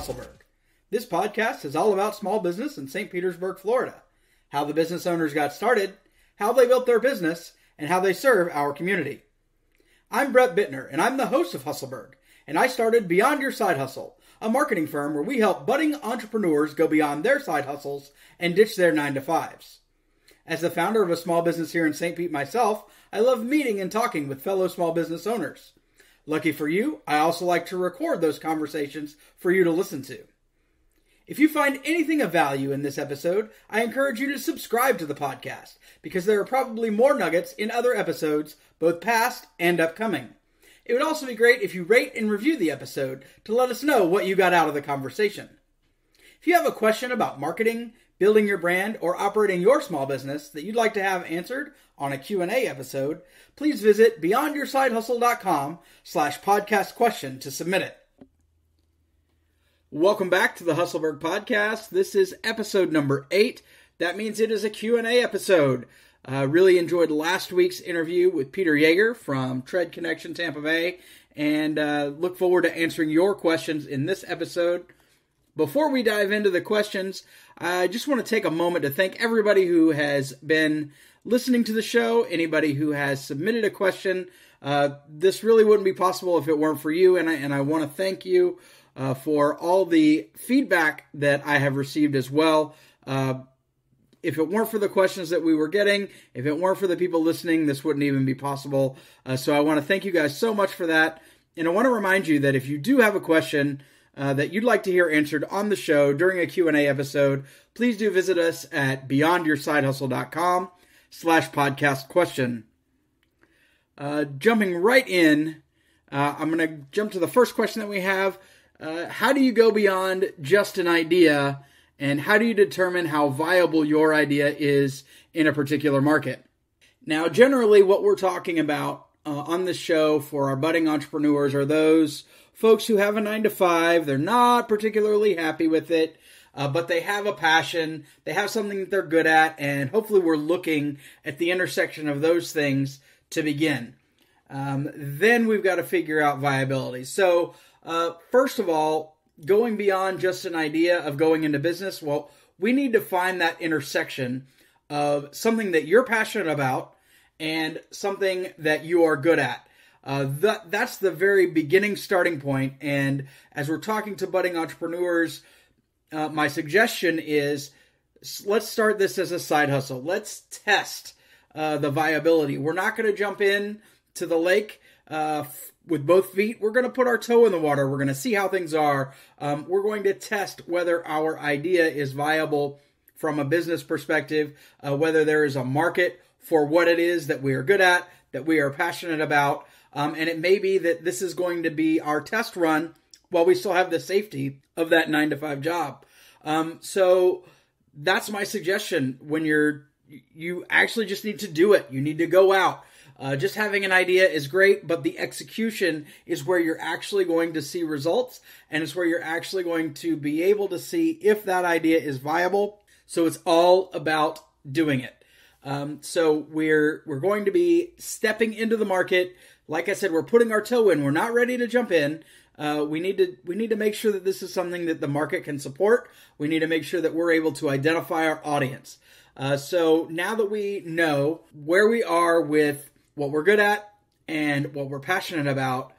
Hustleburg. This podcast is all about small business in St. Petersburg, Florida, how the business owners got started, how they built their business, and how they serve our community. I'm Brett Bittner, and I'm the host of Hustleburg, and I started Beyond Your Side Hustle, a marketing firm where we help budding entrepreneurs go beyond their side hustles and ditch their 9-to-5s. As the founder of a small business here in St. Pete myself, I love meeting and talking with fellow small business owners. Lucky for you, I also like to record those conversations for you to listen to. If you find anything of value in this episode, I encourage you to subscribe to the podcast, because there are probably more nuggets in other episodes, both past and upcoming. It would also be great if you rate and review the episode to let us know what you got out of the conversation. If you have a question about marketing, building your brand, or operating your small business that you'd like to have answered on a Q&A episode, please visit beyondyoursidehustle.com/podcast question to submit it. Welcome back to the Hustleburg podcast. This is episode number 8. That means it is a Q&A episode. Really enjoyed last week's interview with Peter Yeager from Tread Connection Tampa Bay, and look forward to answering your questions in this episode. Before we dive into the questions, I just want to take a moment to thank everybody who has been listening to the show, anybody who has submitted a question. This really wouldn't be possible if it weren't for you, and I want to thank you for all the feedback that I have received as well. If it weren't for the questions that we were getting, if it weren't for the people listening, this wouldn't even be possible. So I want to thank you guys so much for that. And I want to remind you that if you do have a question that you'd like to hear answered on the show during a Q&A episode, please do visit us at beyondyoursidehustle.com/podcast question. Jumping right in, I'm going to jump to the first question that we have. How do you go beyond just an idea, and how do you determine how viable your idea is in a particular market? Now, generally what we're talking about on this show for our budding entrepreneurs are those folks who have a 9-to-5. They're not particularly happy with it, but they have a passion. They have something that they're good at, and hopefully we're looking at the intersection of those things to begin. Then we've got to figure out viability. So first of all, going beyond just an idea of going into business, well, we need to find that intersection of something that you're passionate about and something that you are good at. That's the very beginning starting point. And as we're talking to budding entrepreneurs, my suggestion is let's start this as a side hustle. Let's test the viability. We're not going to jump in to the lake with both feet. We're going to put our toe in the water. We're going to see how things are. We're going to test whether our idea is viable from a business perspective, whether there is a market for what it is that we are good at, that we are passionate about. And it may be that this is going to be our test run while we still have the safety of that 9-to-5 job. So that's my suggestion. When you actually just need to do it. You need to go out. Just having an idea is great, but the execution is where you're actually going to see results, and it's where you're actually going to be able to see if that idea is viable. So it's all about doing it. So we're going to be stepping into the market. Like I said, we're putting our toe in. We're not ready to jump in. We need to make sure that this is something that the market can support. We need to make sure that we're able to identify our audience. So now that we know where we are with what we're good at and what we're passionate about,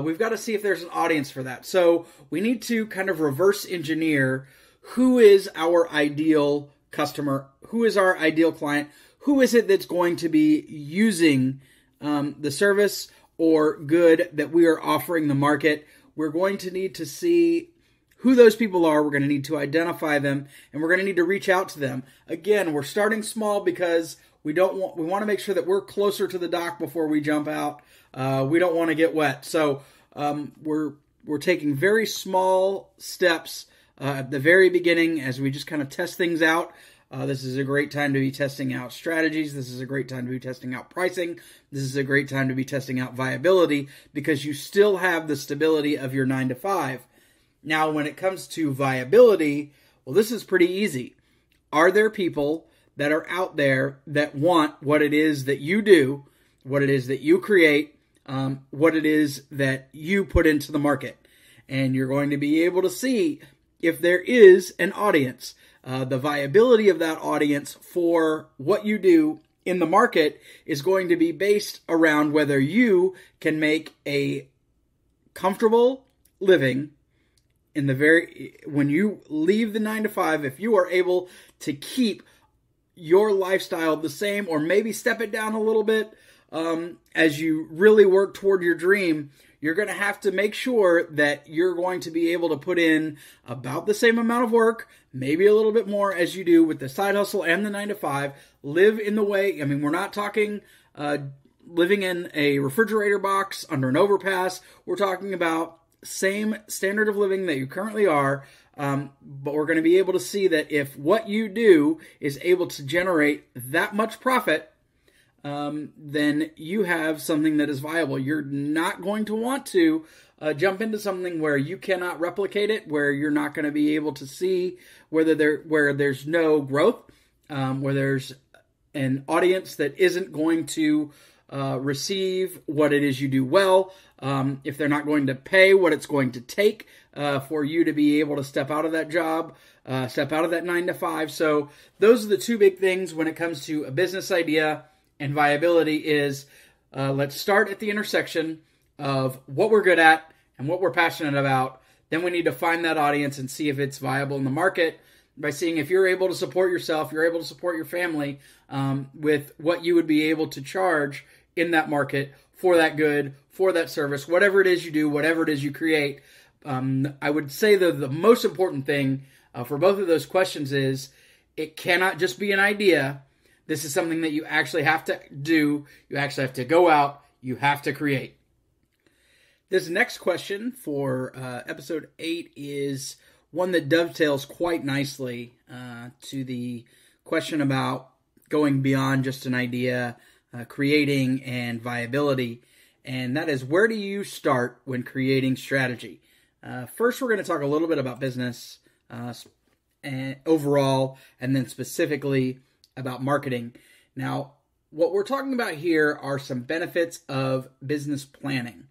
we've got to see if there's an audience for that. So we need to kind of reverse engineer who is our ideal customer, who is our ideal client, who is it that's going to be using the service or good that we are offering the market. We're going to need to see who those people are. We're going to need to identify them, and we're going to need to reach out to them. Again, we're starting small because we want to make sure that we're closer to the dock before we jump out. We don't want to get wet. So we're taking very small steps at the very beginning as we just kind of test things out. This is a great time to be testing out strategies. This is a great time to be testing out pricing. This is a great time to be testing out viability, because you still have the stability of your 9-to-5. Now, when it comes to viability, well, this is pretty easy. Are there people that are out there that want what it is that you do, what it is that you create, what it is that you put into the market? and you're going to be able to see if there is an audience. The viability of that audience for what you do in the market is going to be based around whether you can make a comfortable living when you leave the 9 to 5, if you are able to keep your lifestyle the same or maybe step it down a little bit as you really work toward your dream, you're going to have to make sure that you're going to be able to put in about the same amount of work, maybe a little bit more as you do with the side hustle and the 9 to 5. Live in the way, we're not talking living in a refrigerator box under an overpass. We're talking about same standard of living that you currently are, but we're going to be able to see that if what you do is able to generate that much profit, then you have something that is viable. You're not going to want to jump into something where you cannot replicate it, where you're not going to be able to see where there's no growth, where there's an audience that isn't going to receive what it is you do well, if they're not going to pay what it's going to take for you to be able to step out of that job, step out of that 9 to 5. So those are the two big things when it comes to a business idea and viability is let's start at the intersection of what we're good at and what we're passionate about. Then we need to find that audience and see if it's viable in the market by seeing if you're able to support yourself, you're able to support your family with what you would be able to charge in that market for that good, for that service, whatever it is you do, whatever it is you create. I would say the most important thing for both of those questions is it cannot just be an idea. This is something that you actually have to do. You actually have to go out. You have to create. This next question for episode 8 is one that dovetails quite nicely to the question about going beyond just an idea, creating, and viability. And that is, where do you start when creating strategy? First, we're going to talk a little bit about business and overall, and then specifically about marketing. Now, what we're talking about here are some benefits of business planning.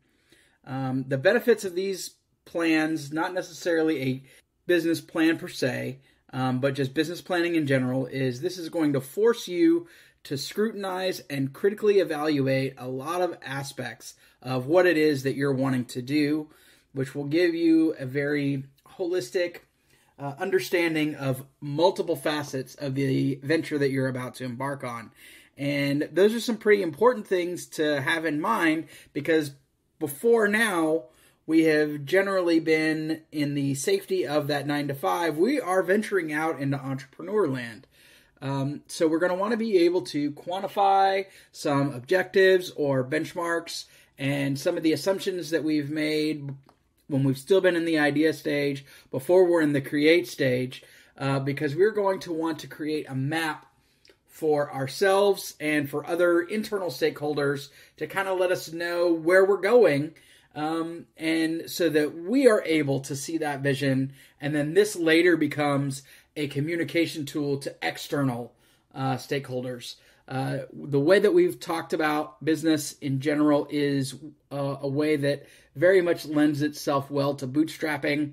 The benefits of these plans, not necessarily a business plan per se, but just business planning in general, is this is going to force you to scrutinize and critically evaluate a lot of aspects of what it is that you're wanting to do, which will give you a very holistic understanding of multiple facets of the venture that you're about to embark on. And those are some pretty important things to have in mind, because before now, we have generally been in the safety of that 9 to 5. We are venturing out into entrepreneur land. So we're going to want to be able to quantify some objectives or benchmarks and some of the assumptions that we've made when we've still been in the idea stage, before we're in the create stage, because we're going to want to create a map for ourselves and for other internal stakeholders to kind of let us know where we're going, and so that we are able to see that vision, and then this later becomes a communication tool to external stakeholders. The way that we've talked about business in general is a way that very much lends itself well to bootstrapping.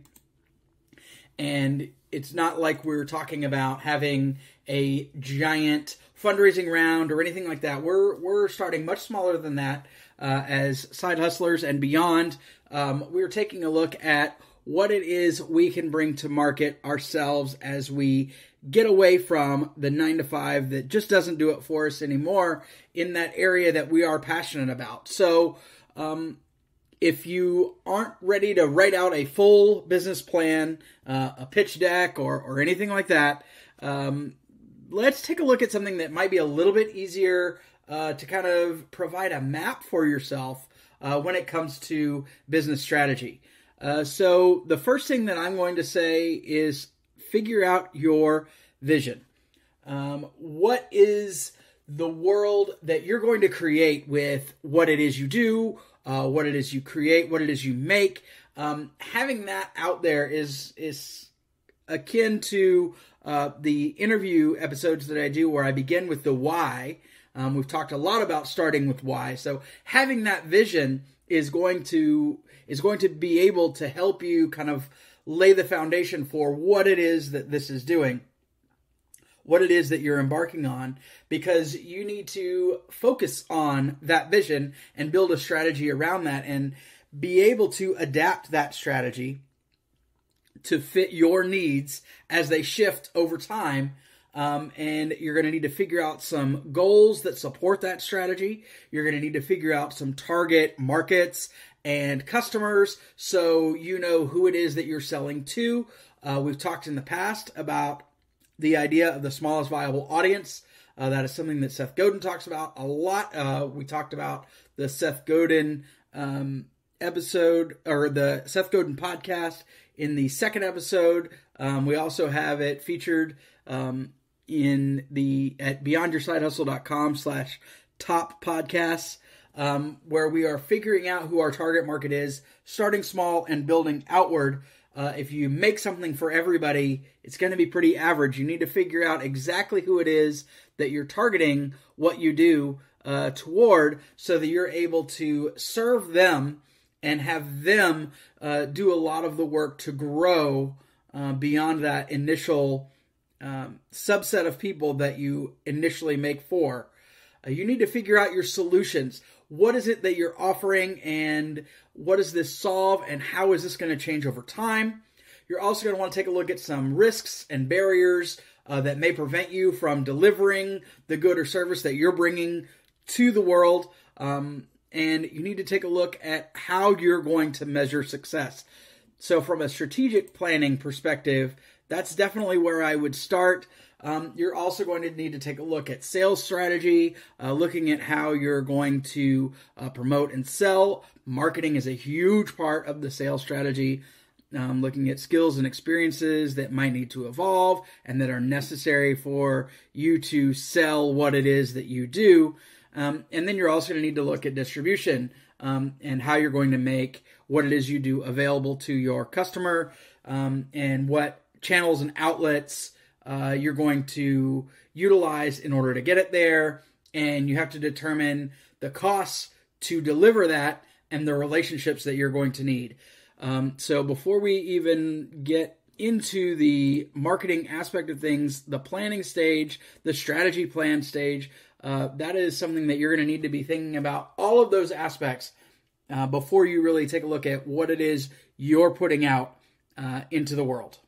And it's not like we're talking about having a giant fundraising round or anything like that. We're starting much smaller than that as side hustlers and beyond. We're taking a look at what it is we can bring to market ourselves as we get away from the 9 to 5 that just doesn't do it for us anymore in that area that we are passionate about. So if you aren't ready to write out a full business plan, a pitch deck, or anything like that, let's take a look at something that might be a little bit easier to kind of provide a map for yourself when it comes to business strategy. So the first thing that I'm going to say is figure out your vision. What is the world that you're going to create with what it is you do, what it is you create, what it is you make? Having that out there is akin to the interview episodes that I do where I begin with the why. We've talked a lot about starting with why. So having that vision is going to be able to help you kind of lay the foundation for what it is that this is doing, what it is that you're embarking on, because you need to focus on that vision and build a strategy around that and be able to adapt that strategy to fit your needs as they shift over time. And you're going to need to figure out some goals that support that strategy. You're going to need to figure out some target markets and customers so you know who it is that you're selling to. We've talked in the past about the idea of the smallest viable audience. That is something that Seth Godin talks about a lot. We talked about the Seth Godin episode, or the Seth Godin podcast, in the second episode. We also have it featured at beyondyoursidehustle.com/top podcasts, where we are figuring out who our target market is, starting small and building outward. If you make something for everybody, it's going to be pretty average. You need to figure out exactly who it is that you're targeting what you do toward, so that you're able to serve them and have them do a lot of the work to grow beyond that initial subset of people that you initially make for. You need to figure out your solutions. What is it that you're offering, and what does this solve, and how is this going to change over time? You're also going to want to take a look at some risks and barriers that may prevent you from delivering the good or service that you're bringing to the world. And you need to take a look at how you're going to measure success. So from a strategic planning perspective, that's definitely where I would start. You're also going to need to take a look at sales strategy, looking at how you're going to promote and sell. Marketing is a huge part of the sales strategy. Looking at skills and experiences that might need to evolve and that are necessary for you to sell what it is that you do. And then you're also going to need to look at distribution and how you're going to make what it is you do available to your customer, and what channels and outlets you're going to utilize in order to get it there. And you have to determine the costs to deliver that and the relationships that you're going to need. So before we even get into the marketing aspect of things, the planning stage, the strategy plan stage, that is something that you're going to need to be thinking about all of those aspects before you really take a look at what it is you're putting out into the world.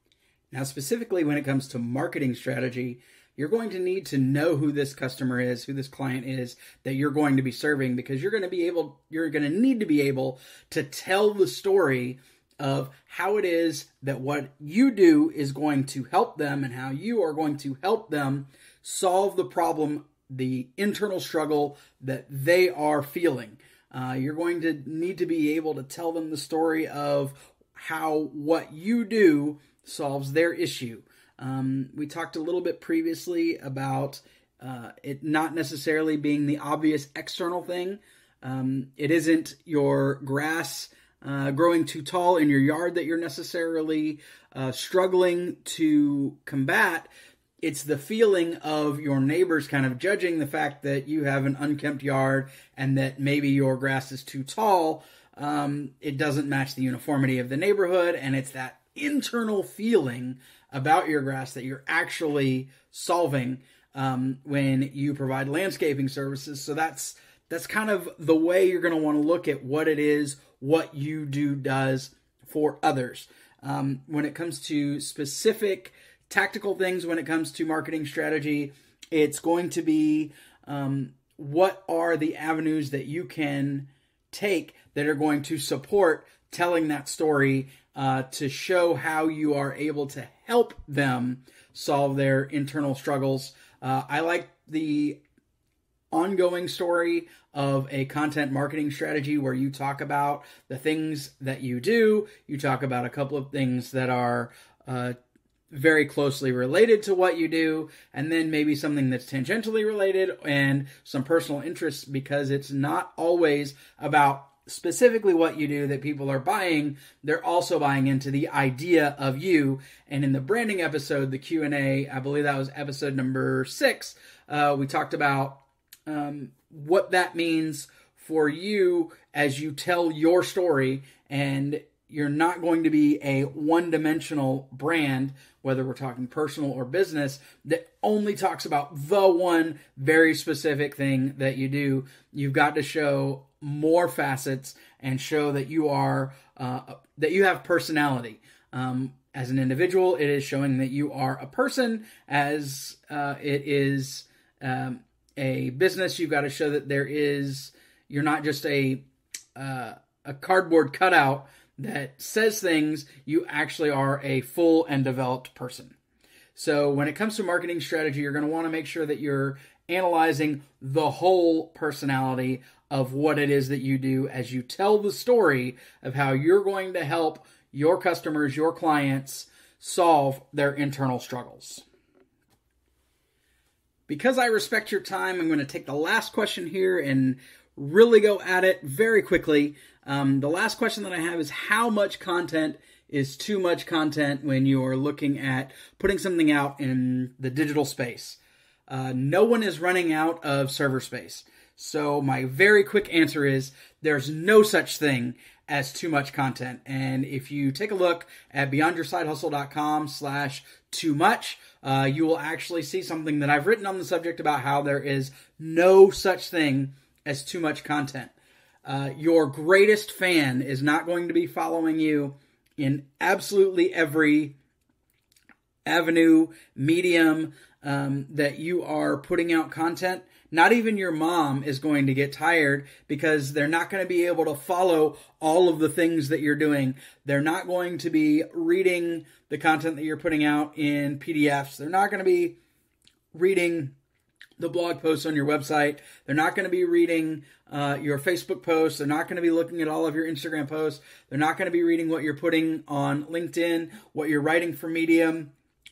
Now, specifically when it comes to marketing strategy, you're going to need to know who this customer is, who this client is that you're going to be serving, because you're going to need to be able to tell the story of how it is that what you do is going to help them, and how you are going to help them solve the problem, the internal struggle that they are feeling. You're going to need to be able to tell them the story of how what you do solves their issue. We talked a little bit previously about it not necessarily being the obvious external thing. It isn't your grass growing too tall in your yard that you're necessarily struggling to combat. It's the feeling of your neighbors kind of judging the fact that you have an unkempt yard and that maybe your grass is too tall. It doesn't match the uniformity of the neighborhood, and it's that internal feeling about your grass that you're actually solving when you provide landscaping services. So that's kind of the way you're going to want to look at what it is, what you do does for others. When it comes to specific tactical things, when it comes to marketing strategy, it's going to be what are the avenues that you can take that are going to support telling that story to show how you are able to help them solve their internal struggles. I like the ongoing story of a content marketing strategy where you talk about the things that you do. You talk about a couple of things that are very closely related to what you do, and then maybe something that's tangentially related and some personal interests, because it's not always about specifically what you do that people are buying. They're also buying into the idea of you. And in the branding episode, the Q&A, I believe that was episode number 6, we talked about what that means for you as you tell your story, and you're not going to be a one-dimensional brand, whether we're talking personal or business, that only talks about the one very specific thing that you do. You've got to show more facets and show that you are that you have personality. As an individual, it is showing that you are a person. As it is a business, you've got to show that you're not just a cardboard cutout that says things. You actually are a full and developed person. So when it comes to marketing strategy, you're going to want to make sure that you're analyzing the whole personality of what it is that you do as you tell the story of how you're going to help your customers, your clients, solve their internal struggles. Because I respect your time, I'm going to take the last question here and really go at it very quickly. The last question that I have is, how much content is too much content when you're looking at putting something out in the digital space? No one is running out of server space. So my very quick answer is, there's no such thing as too much content. And if you take a look at beyondyoursidehustle.com/too-much, you will actually see something that I've written on the subject about how there is no such thing as too much content. Your greatest fan is not going to be following you in absolutely every avenue, medium that you are putting out content. Not even your mom is going to get tired because they're not going to be able to follow all of the things that you're doing. They're not going to be reading the content that you're putting out in PDFs. They're not going to be reading the blog posts on your website. They're not going to be reading your Facebook posts. They're not going to be looking at all of your Instagram posts. They're not going to be reading what you're putting on LinkedIn, what you're writing for Medium.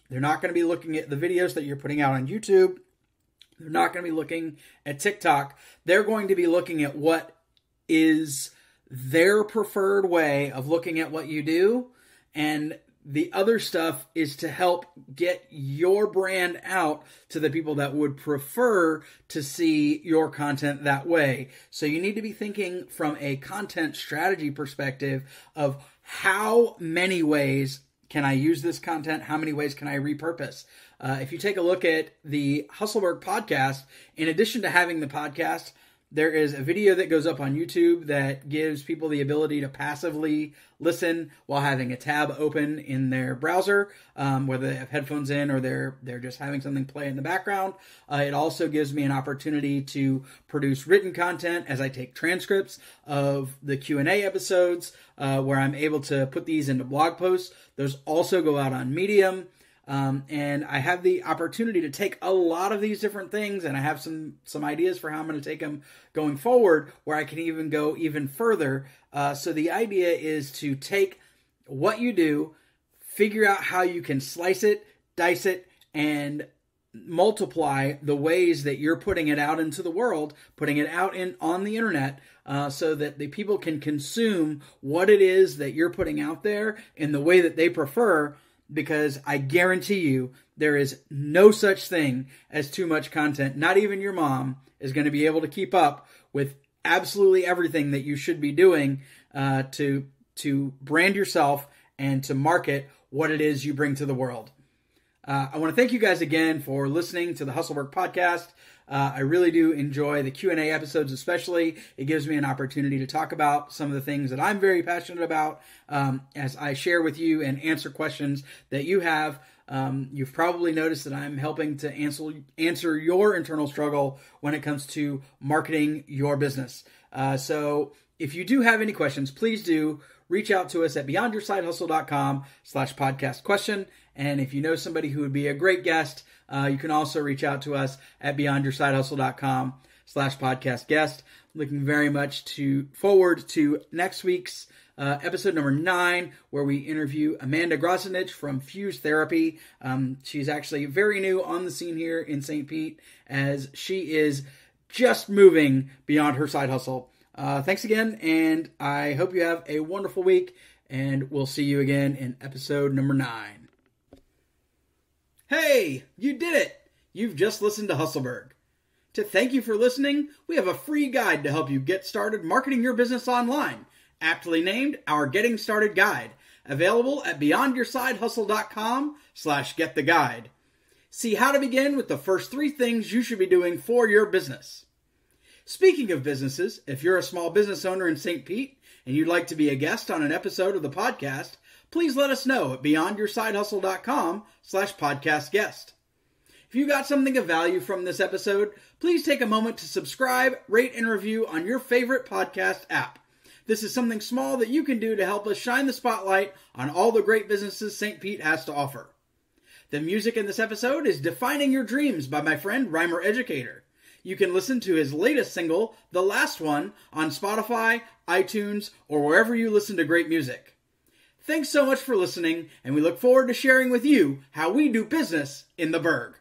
They're not going to be looking at the videos that you're putting out on YouTube. They're not going to be looking at TikTok. They're going to be looking at what is their preferred way of looking at what you do. And the other stuff is to help get your brand out to the people that would prefer to see your content that way. So you need to be thinking from a content strategy perspective of, how many ways can I use this content? How many ways can I repurpose? If you take a look at the Hustleburg podcast, in addition to having the podcast, there is a video that goes up on YouTube that gives people the ability to passively listen while having a tab open in their browser, whether they have headphones in or they're just having something play in the background. It also gives me an opportunity to produce written content as I take transcripts of the Q&A episodes, where I'm able to put these into blog posts. Those also go out on Medium. And I have the opportunity to take a lot of these different things, and I have some ideas for how I'm going to take them going forward, where I can even go even further. So the idea is to take what you do, figure out how you can slice it, dice it, and multiply the ways that you're putting it out into the world, putting it out on the internet, so that the people can consume what it is that you're putting out there in the way that they prefer. Because I guarantee you, there is no such thing as too much content. Not even your mom is going to be able to keep up with absolutely everything that you should be doing to brand yourself and to market what it is you bring to the world. I want to thank you guys again for listening to the Hustleburg podcast. I really do enjoy the Q&A episodes, especially. It gives me an opportunity to talk about some of the things that I'm very passionate about as I share with you and answer questions that you have. You've probably noticed that I'm helping to answer your internal struggle when it comes to marketing your business. So if you do have any questions, please do reach out to us at beyondyoursidehustle.com/podcast question. And if you know somebody who would be a great guest, you can also reach out to us at beyondyoursidehustle.com/podcast guest. Looking very much forward to next week's episode number 9, where we interview Amanda Grosenich from Fuse Therapy. She's actually very new on the scene here in St. Pete, as she is just moving beyond her side hustle. Thanks again, and I hope you have a wonderful week, and we'll see you again in episode number 9. Hey, you did it! You've just listened to Hustleburg. To thank you for listening, we have a free guide to help you get started marketing your business online, aptly named our Getting Started Guide, available at beyondyoursidehustle.com/gettheguide. See how to begin with the first 3 things you should be doing for your business. Speaking of businesses, if you're a small business owner in St. Pete and you'd like to be a guest on an episode of the podcast, please let us know at beyondyoursidehustle.com/podcastguest. If you got something of value from this episode, please take a moment to subscribe, rate, and review on your favorite podcast app. This is something small that you can do to help us shine the spotlight on all the great businesses St. Pete has to offer. The music in this episode is Defining Your Dreams by my friend Rhymer Educator. You can listen to his latest single, The Last One, on Spotify, iTunes, or wherever you listen to great music. Thanks so much for listening, and we look forward to sharing with you how we do business in the Burg.